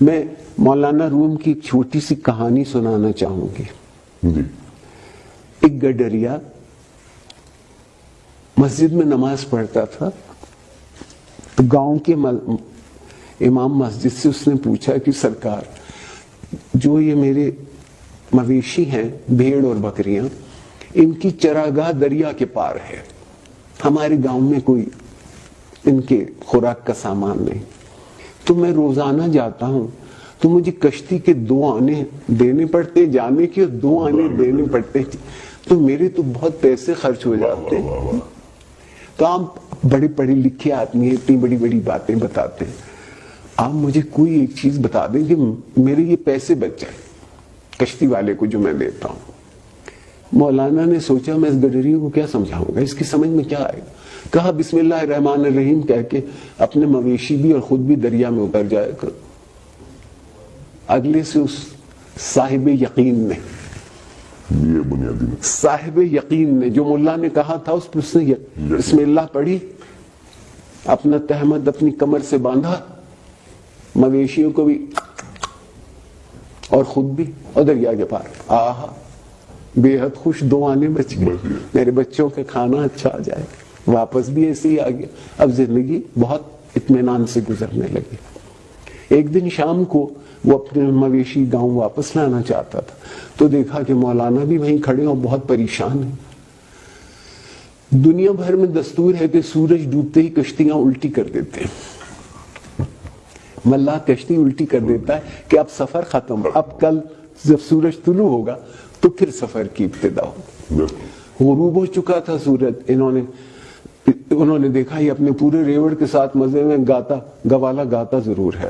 میں مولانا روم کی ایک چھوٹی سی کہانی سنانا چاہوں گی. ایک گڈریا مسجد میں نماز پڑھتا تھا تو گاؤں کے امام مسجد سے اس نے پوچھا کہ سرکار جو یہ میرے مویشی ہیں بھیڑ اور بکریاں ان کی چراگاہ دریا کے پار ہے, ہمارے گاؤں میں کوئی ان کے خوراک کا سامان نہیں, تو میں روزانہ جاتا ہوں تو مجھے کشتی کے 2 آنے دینے پڑتے جانے کے اور 2 آنے دینے پڑتے, تو میرے تو بہت پیسے خرچ ہو جاتے ہیں. تو آپ بڑے پڑھے لکھے آدمی ہیں, اتنی بڑی بڑی باتیں بتاتے ہیں, آپ مجھے کوئی ایک چیز بتا دیں کہ میرے یہ پیسے بچ جائیں کشتی والے کو جو میں دیتا ہوں. مولانا نے سوچا میں اس گڈری کو کیا سمجھاؤں گا, اس کی سمجھ میں کیا آئے گا. کہا بسم اللہ الرحمن الرحیم کہہ کے اپنے مویشی بھی اور خود بھی دریا میں اتر جائے کر. اگلے سے اس صاحب یقین نے صاحب یقین نے جو ملا نے کہا تھا اس پر اس نے بسم اللہ پڑھی, اپنا تہمد اپنی کمر سے باندھا, مویشیوں کو بھی اور خود بھی, اور دریا کے پار. آہا بے حد خوش 2 آنے بچ گئے, میرے بچوں کا کھانا اچھا آ جائے. واپس بھی ایسے ہی آ گیا. اب زندگی بہت اطمینان سے گزرنے لگی. ایک دن شام کو وہ اپنے مویشی گاؤں واپس لانا چاہتا تھا تو دیکھا کہ مولانا بھی وہیں کھڑے اور بہت پریشان ہیں. دنیا بھر میں دستور ہے کہ سورج ڈوبتے ہی کشتیاں الٹی کر دیتے ہیں. ملا کشتی الٹی کر دیتا ہے کہ اب سفر ختم, اب کل جب سورج طلوع ہوگا تو پھر سفر کی ابتدا ہوگی. غروب ہو چکا تھا سورج. انہوں نے دیکھا یہ اپنے پورے ریوڑ کے ساتھ مزے میں گوالا گاتا ضرور ہے,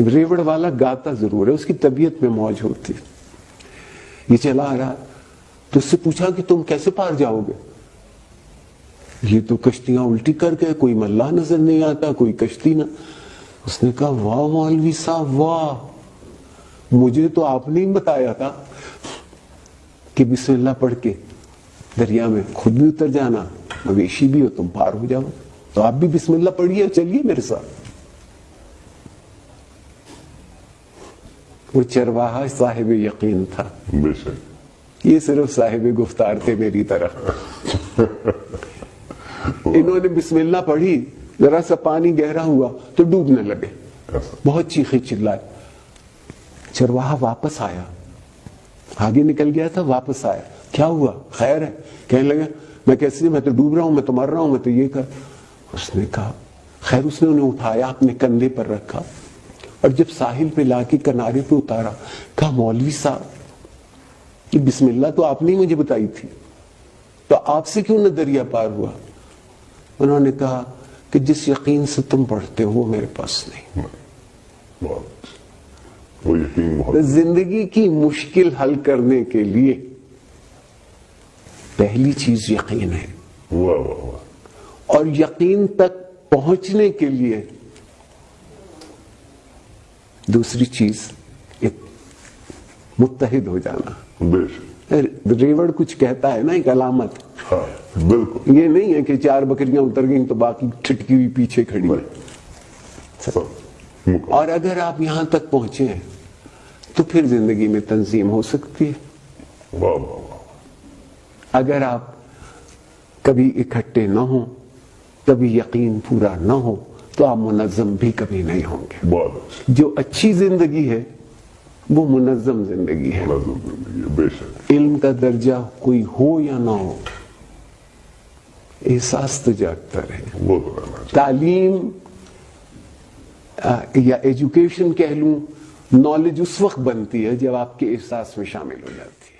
ریوڑ والا گاتا ضرور ہے, اس کی طبیعت میں موج ہوتی. یہ چلا آ رہا تو اس سے پوچھا کہ تم کیسے پار جاؤ گے. یہ تو کشتیاں الٹی کر گئے, کوئی ملا نظر نہیں آتا, کوئی کشتی نہ. اس نے کہا واہ مولوی صاحب واہ, مجھے تو آپ نے ہی بتایا تھا کہ بسم اللہ پڑھ کے دریا میں خود بھی اتر جانا, مویشی بھی ہو تم پار ہو جاؤ. تو آپ بھی بسم اللہ پڑھیے, چلیے میرے ساتھ. وہ چرواہا صاحب یقین تھا, یہ صرف صاحب گفتار تھے میری طرح. انہوں نے بسم اللہ پڑھی, ذرا سا پانی گہرا ہوا تو ڈوبنے لگے, بہت چیخے چلائے. چرواہا واپس آیا, آگے نکل گیا تھا, واپس آیا, کیا ہوا خیر ہے. کہنے لگا میں کیسے, میں تو ڈوب رہا ہوں, میں تو مر رہا ہوں, میں تو یہ کر. اس نے کہا خیر. اس نے انہیں اٹھایا, اپنے کندھے پر رکھا اور جب ساحل پہ لا کے کنارے پہ اتارا کہا مولوی صاحب یہ بسم اللہ تو آپ نے مجھے بتائی تھی, تو آپ سے کیوں نہ دریا پار ہوا. انہوں نے کہا کہ جس یقین سے تم پڑھتے ہو وہ میرے پاس نہیں. زندگی کی مشکل حل کرنے کے لیے پہلی چیز یقین ہے, اور یقین تک پہنچنے کے لیے دوسری چیز ایک متحد ہو جانا. ریوڑ کچھ کہتا ہے نا, ایک علامت. بالکل یہ نہیں ہے کہ 4 بکریاں اتر گئیں تو باقی چھٹکی ہوئی پیچھے کھڑی ہے. اور اگر آپ یہاں تک پہنچے ہیں تو پھر زندگی میں تنظیم ہو سکتی ہے. اگر آپ کبھی اکٹھے نہ ہوں, کبھی یقین پورا نہ ہو, تو آپ منظم بھی کبھی نہیں ہوں گے. جو اچھی زندگی ہے وہ منظم زندگی ہے. علم کا درجہ کوئی ہو یا نہ ہو, احساس تو جاگتا رہے. تعلیم یا ایجوکیشن کہہ لوں, نالج اس وقت بنتی ہے جب آپ کے احساس میں شامل ہو جاتی ہے.